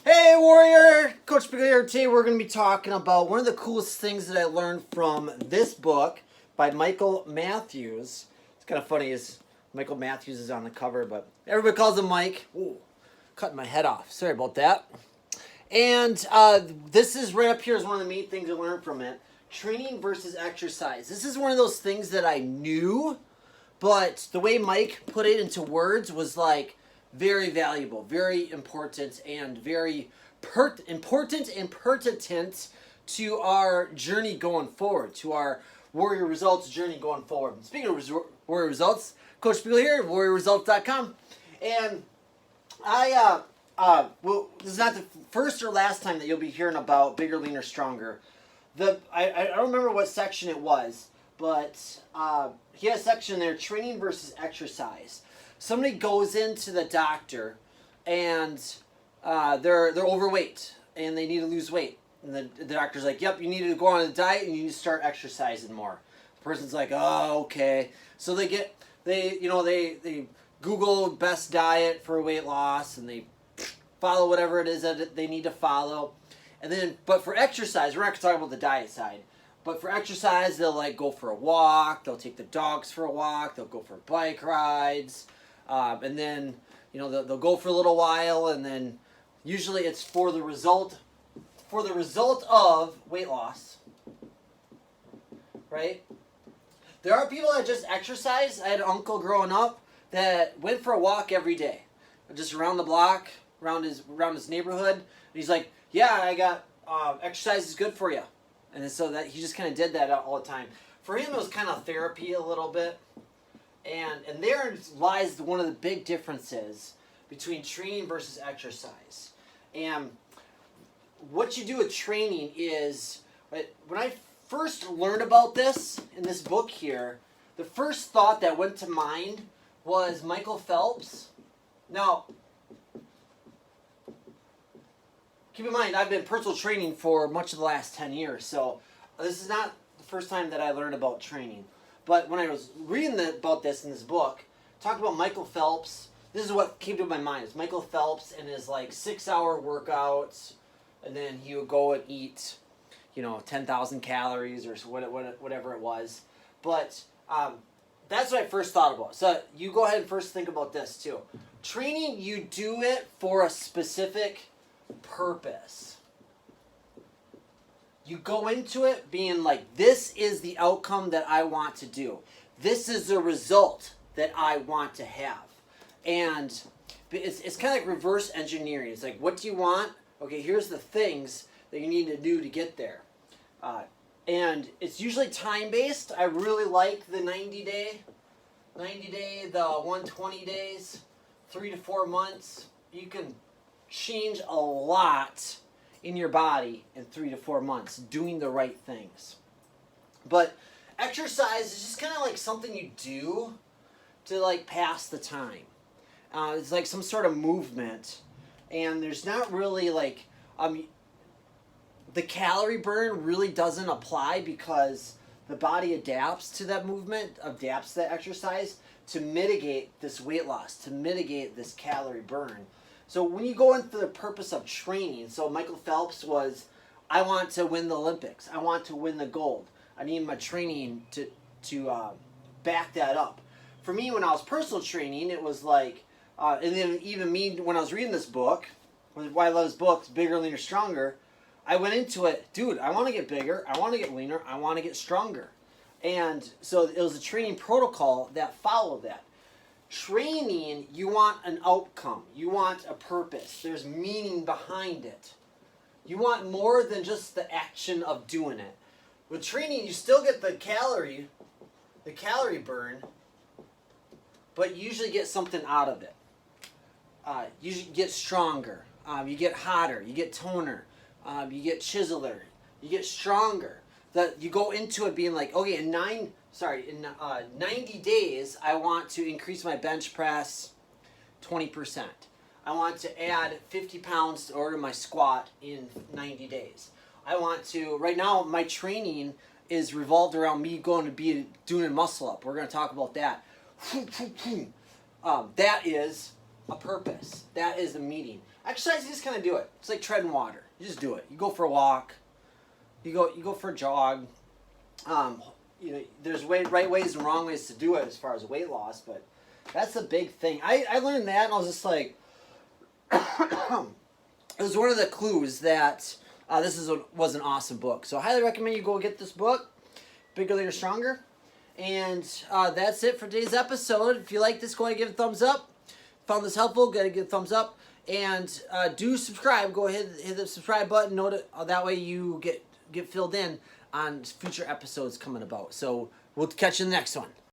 Hey Warrior, Coach Spiegel here. Today we're going to be talking about one of the coolest things that I learned from this book by Michael Matthews. It's kind of funny is Michael Matthews is on the cover, but everybody calls him Mike. Ooh, cutting my head off. Sorry about that. And this is right up here is one of the main things I learned from it. Training versus exercise. This is one of those things that I knew, but the way Mike put it into words was like very valuable, very important, and very important and pertinent to our journey going forward, to our Warrior Results journey going forward. Speaking of Warrior Results, Coach Spiegel here, warriorresults.com. And well, this is not the first or last time that you'll be hearing about Bigger, Leaner, Stronger. I don't remember what section it was, but he had a section there, training versus exercise. Somebody goes into the doctor and they're overweight and they need to lose weight. And the doctor's like, yep, you need to go on a diet and you need to start exercising more. The person's like, oh, okay. So they Google best diet for weight loss and they follow whatever it is that they need to follow. And then, but for exercise, we're not going to talk about the diet side. But for exercise, they'll like go for a walk. They'll take the dogs for a walk. They'll go for bike rides. And then, they'll go for a little while, and then usually it's for the result of weight loss, right? There are people that just exercise. I had an uncle growing up that went for a walk every day, just around the block, around his neighborhood. And he's like, yeah, I got exercise is good for you, and so that he just kind of did that all the time. For him, it was kind of therapy a little bit. And there lies one of the big differences between training versus exercise. And what you do with training is, when I first learned about this in this book here, the first thought that went to mind was Michael Phelps. Now, keep in mind, I've been personal training for much of the last 10 years, so this is not the first time that I learned about training. But when I was reading about this in this book, talked about Michael Phelps. This is what came to my mind. It's Michael Phelps and his 6-hour workouts, and then he would go and eat, 10,000 calories or whatever it was. But that's what I first thought about. So you go ahead and first think about this too. Training, you do it for a specific purpose. You go into it being like, this is the outcome that I want to do. This is the result that I want to have. And it's kind of like reverse engineering. It's like, what do you want? Okay, here's the things that you need to do to get there. And it's usually time-based. I really like the 90-day, the 120 days, 3 to 4 months. You can change a lot in your body in 3 to 4 months doing the right things. But exercise is just kind of like something you do to pass the time. It's like some sort of movement, and there's not really the calorie burn really doesn't apply because the body adapts to that movement, adapts to that exercise to mitigate this weight loss, to mitigate this calorie burn. So when you go into the purpose of training, so Michael Phelps was, I want to win the Olympics. I want to win the gold. I need my training to back that up. For me, when I was personal training, it was like, and then even me, when I was reading this book, why I love this book, Bigger, Leaner, Stronger, I went into it, dude, I want to get bigger, I want to get leaner, I want to get stronger. And so it was a training protocol that followed that. Training, you want an outcome. You want a purpose. There's meaning behind it. You want more than just the action of doing it. With training, you still get the calorie burn, but you usually get something out of it. You get stronger. You get hotter. You get toner. You get chiseler. You get stronger. That you go into it being like, okay, in 90 days, I want to increase my bench press 20%. I want to add 50 pounds to order my squat in 90 days. I want to, right now, my training is revolved around me going to be doing a muscle up. We're going to talk about that. That is a purpose. That is a meeting. exercise, you just kind of do it. It's like treading water. You just do it. You go for a walk. You go for a jog. There's right ways and wrong ways to do it as far as weight loss, but that's the big thing. I learned that, and I was just like, it was one of the clues that was an awesome book. So I highly recommend you go get this book, Bigger, Leaner, Stronger. And that's it for today's episode. If you like this, go ahead and give it a thumbs up. Found this helpful, go ahead and give it a thumbs up. And do subscribe. Go ahead and hit the subscribe button. That way you get filled in on future episodes coming about. So we'll catch you in the next one.